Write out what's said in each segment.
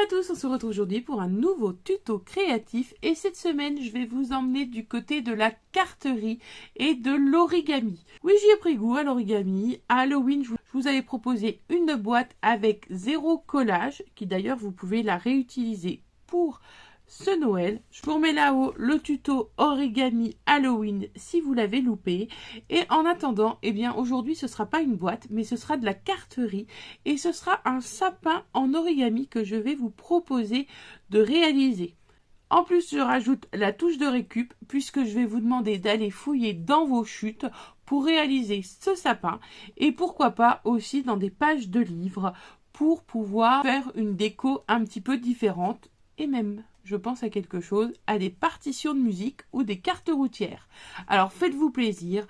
à tous, on se retrouve aujourd'hui pour un nouveau tuto créatif et cette semaine je vais vous emmener du côté de la carterie et de l'origami. Oui, j'y ai pris goût à l'origami. À Halloween, je vous avais proposé une boîte avec 0 collage qui d'ailleurs vous pouvez la réutiliser pour ce Noël. Je vous remets là-haut le tuto origami Halloween si vous l'avez loupé. Et en attendant, eh bien aujourd'hui ce sera pas une boîte mais ce sera de la carterie et ce sera un sapin en origami que je vais vous proposer de réaliser. En plus, je rajoute la touche de récup puisque je vais vous demander d'aller fouiller dans vos chutes pour réaliser ce sapin et pourquoi pas aussi dans des pages de livres pour pouvoir faire une déco un petit peu différente et même, je pense à quelque chose, à des partitions de musique ou des cartes routières. Alors faites-vous plaisir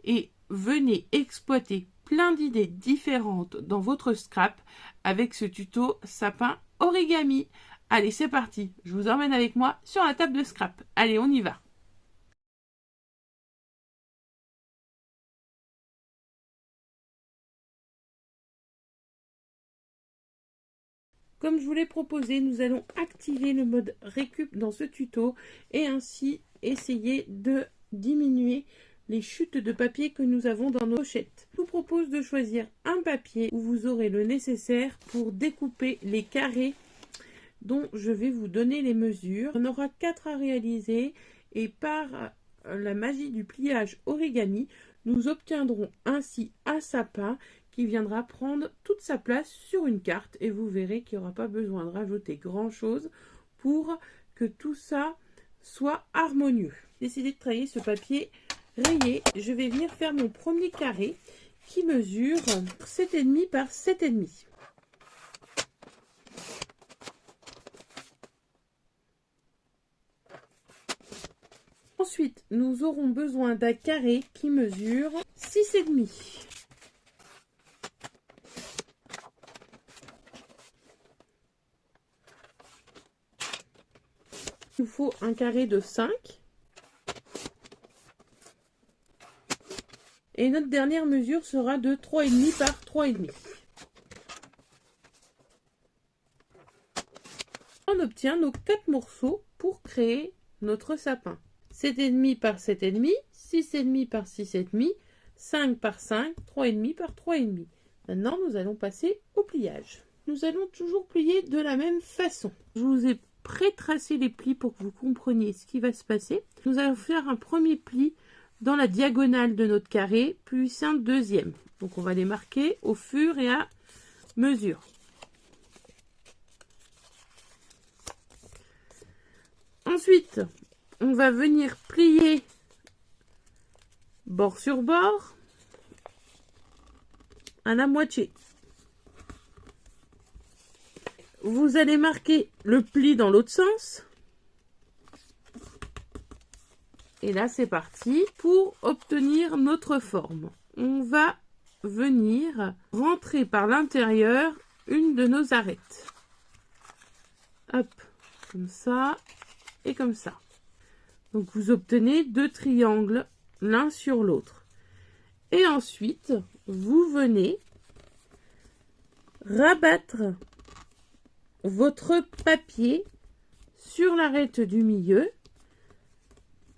et venez exploiter plein d'idées différentes dans votre scrap avec ce tuto sapin origami. Allez, c'est parti, je vous emmène avec moi sur la table de scrap. Allez, on y va. Comme je vous l'ai proposé, nous allons activer le mode récup dans ce tuto et ainsi essayer de diminuer les chutes de papier que nous avons dans nos pochettes. Je vous propose de choisir un papier où vous aurez le nécessaire pour découper les carrés dont je vais vous donner les mesures. On aura 4 à réaliser et par la magie du pliage origami, nous obtiendrons ainsi un sapin qui viendra prendre toute sa place sur une carte et vous verrez qu'il n'y aura pas besoin de rajouter grand chose pour que tout ça soit harmonieux. J'ai décidé de travailler ce papier rayé. Je vais venir faire mon premier carré qui mesure 7,5 par 7,5. Ensuite, nous aurons besoin d'un carré qui mesure 6,5. Il nous faut un carré de 5. Et notre dernière mesure sera de 3,5 par 3,5. On obtient nos 4 morceaux pour créer notre sapin. 7,5 par 7,5, 6,5 par 6,5, 5 par 5, 3,5 par 3,5. Maintenant, nous allons passer au pliage. Nous allons toujours plier de la même façon. Je vous ai pré-tracé les plis pour que vous compreniez ce qui va se passer. Nous allons faire un premier pli dans la diagonale de notre carré, puis un deuxième. Donc, on va les marquer au fur et à mesure. Ensuite, on va venir plier bord sur bord à la moitié. Vous allez marquer le pli dans l'autre sens. Et là, c'est parti pour obtenir notre forme. On va venir rentrer par l'intérieur une de nos arêtes. Hop, comme ça et comme ça. Donc, vous obtenez 2 triangles l'un sur l'autre. Et ensuite, vous venez rabattre votre papier sur l'arête du milieu.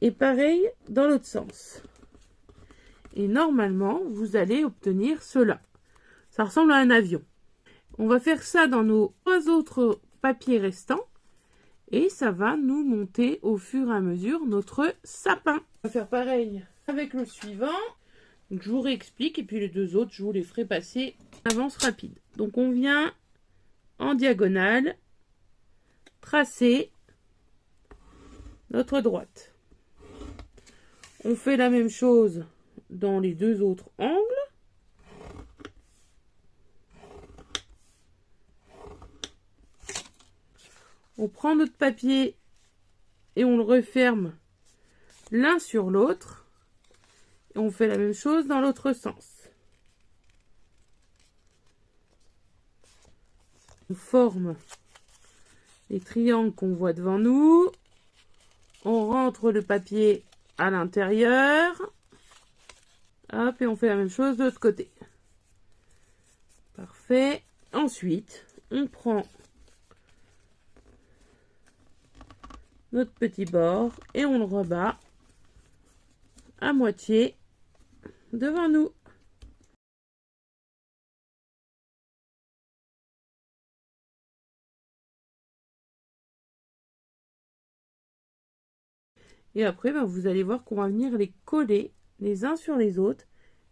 Et pareil dans l'autre sens. Et normalement, vous allez obtenir cela. Ça ressemble à un avion. On va faire ça dans nos 3 autres papiers restants. Et ça va nous monter au fur et à mesure notre sapin. On va faire pareil avec le suivant. Donc, je vous réexplique. Et puis les 2 autres, je vous les ferai passer en avance rapide. Donc on vient en diagonale tracer notre droite. On fait la même chose dans les 2 autres angles. On prend notre papier et on le referme l'un sur l'autre. Et on fait la même chose dans l'autre sens. On forme les triangles qu'on voit devant nous. On rentre le papier à l'intérieur. Hop, et on fait la même chose de l'autre côté. Parfait. Ensuite, on prend notre petit bord et on le rebat à moitié devant nous. Et après, vous allez voir qu'on va venir les coller les uns sur les autres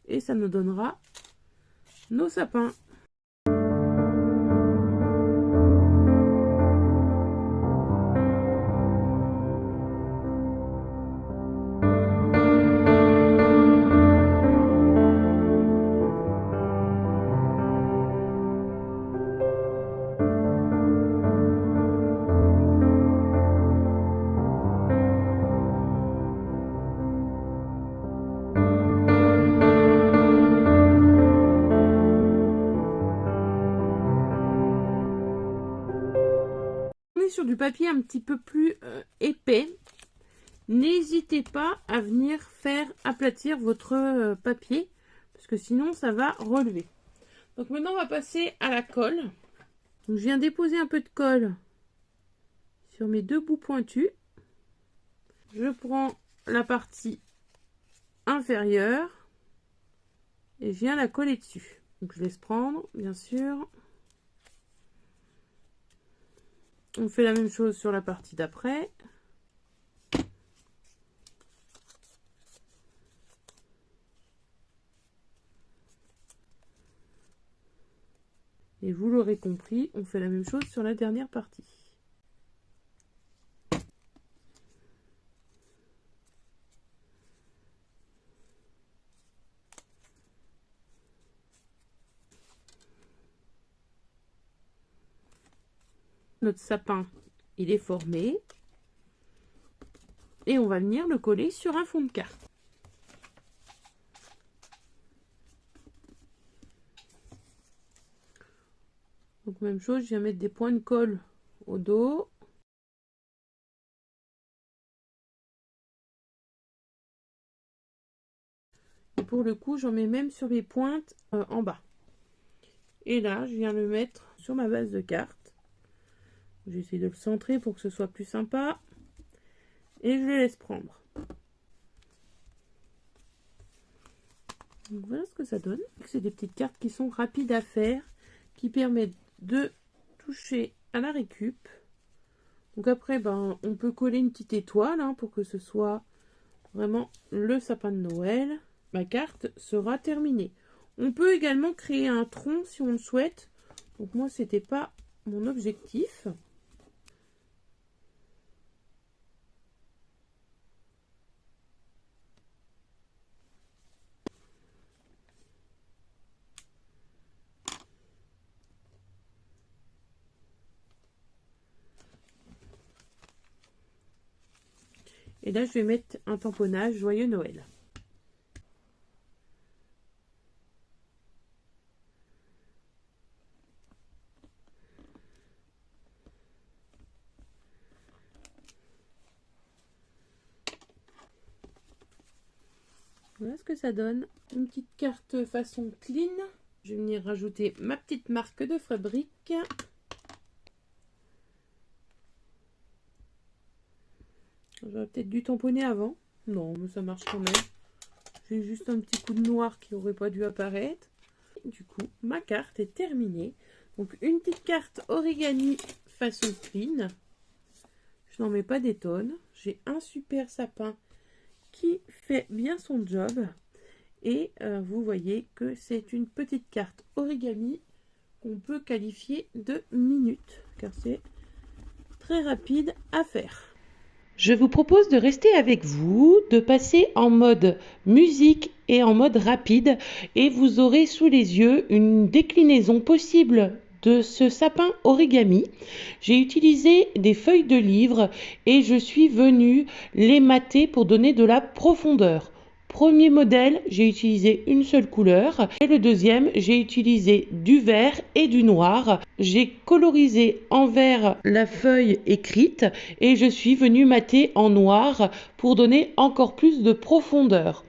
et ça nous donnera nos sapins. Sur du papier un petit peu plus épais, n'hésitez pas à venir faire aplatir votre papier parce que sinon ça va relever. Donc maintenant on va passer à la colle. Donc, je viens déposer un peu de colle sur mes deux bouts pointus. Je prends la partie inférieure et je viens la coller dessus. Donc je laisse prendre bien sûr. On fait la même chose sur la partie d'après. Et vous l'aurez compris, on fait la même chose sur la dernière partie. Notre sapin, il est formé. Et on va venir le coller sur un fond de carte. Donc même chose, je viens mettre des points de colle au dos. Et pour le coup, j'en mets même sur les pointes en bas. Et là, je viens le mettre sur ma base de carte. J'essaie de le centrer pour que ce soit plus sympa. Et je le laisse prendre. Donc voilà ce que ça donne. C'est des petites cartes qui sont rapides à faire, qui permettent de toucher à la récup. Donc après, on peut coller une petite étoile pour que ce soit vraiment le sapin de Noël. Ma carte sera terminée. On peut également créer un tronc si on le souhaite. Donc moi, c'était pas mon objectif. Et là, je vais mettre un tamponnage Joyeux Noël. Voilà ce que ça donne. Une petite carte façon clean. Je vais venir rajouter ma petite marque de fabrique. J'aurais peut-être dû tamponner avant. Non, mais ça marche quand même. J'ai juste un petit coup de noir qui n'aurait pas dû apparaître. Et du coup, ma carte est terminée. Donc, une petite carte origami façon clean. Je n'en mets pas des tonnes. J'ai un super sapin qui fait bien son job. Et vous voyez que c'est une petite carte origami qu'on peut qualifier de minute. Car c'est très rapide à faire. Je vous propose de rester avec vous, de passer en mode musique et en mode rapide et vous aurez sous les yeux une déclinaison possible de ce sapin origami. J'ai utilisé des feuilles de livre et je suis venue les mater pour donner de la profondeur. Premier modèle, j'ai utilisé une seule couleur et le deuxième, j'ai utilisé du vert et du noir. J'ai colorisé en vert la feuille écrite et je suis venue mater en noir pour donner encore plus de profondeur.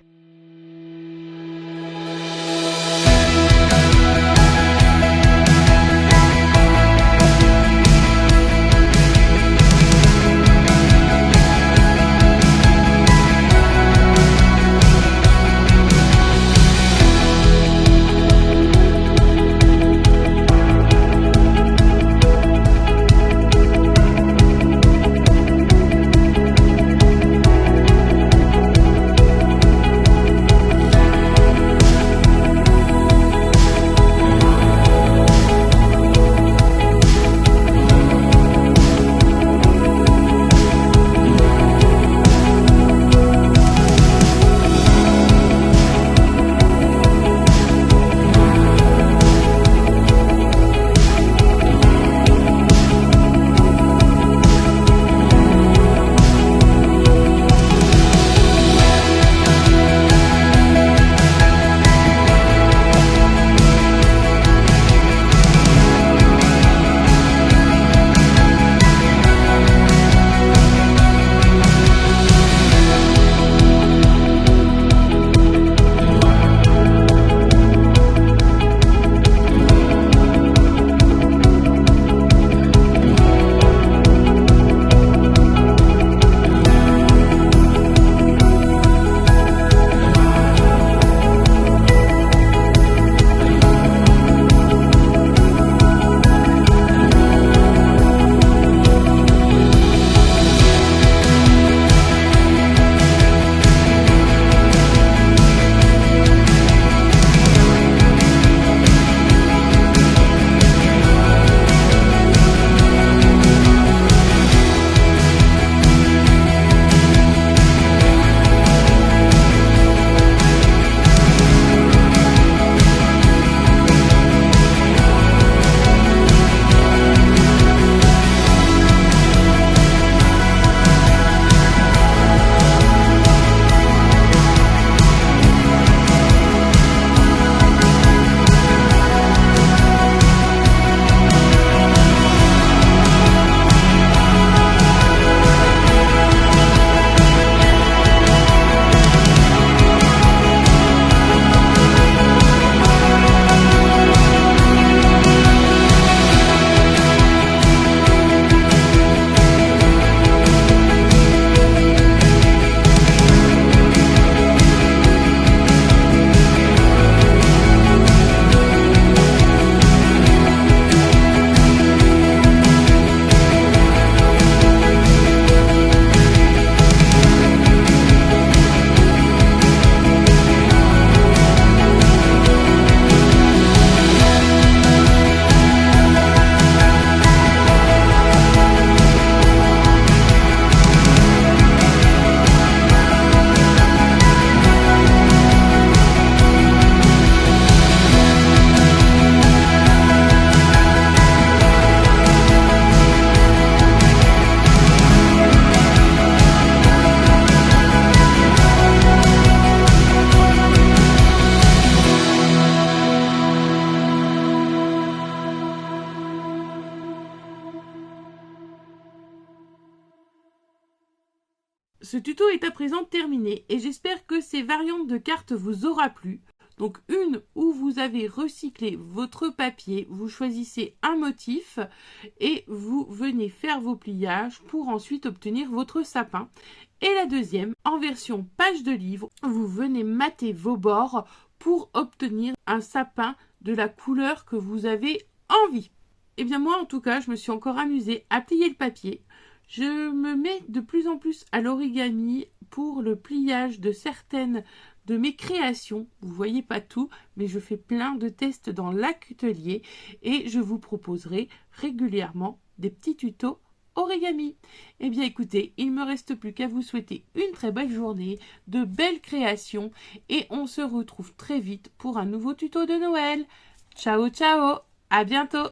Ce tuto est à présent terminé et j'espère que ces variantes de cartes vous aura plu. Donc une où vous avez recyclé votre papier, vous choisissez un motif et vous venez faire vos pliages pour ensuite obtenir votre sapin. Et la deuxième, en version page de livre, vous venez mater vos bords pour obtenir un sapin de la couleur que vous avez envie. Et bien moi en tout cas, je me suis encore amusée à plier le papier. Je me mets de plus en plus à l'origami pour le pliage de certaines de mes créations. Vous voyez pas tout, mais je fais plein de tests dans l'atelier et je vous proposerai régulièrement des petits tutos origami. Eh bien écoutez, il ne me reste plus qu'à vous souhaiter une très belle journée, de belles créations et on se retrouve très vite pour un nouveau tuto de Noël. Ciao ciao, à bientôt.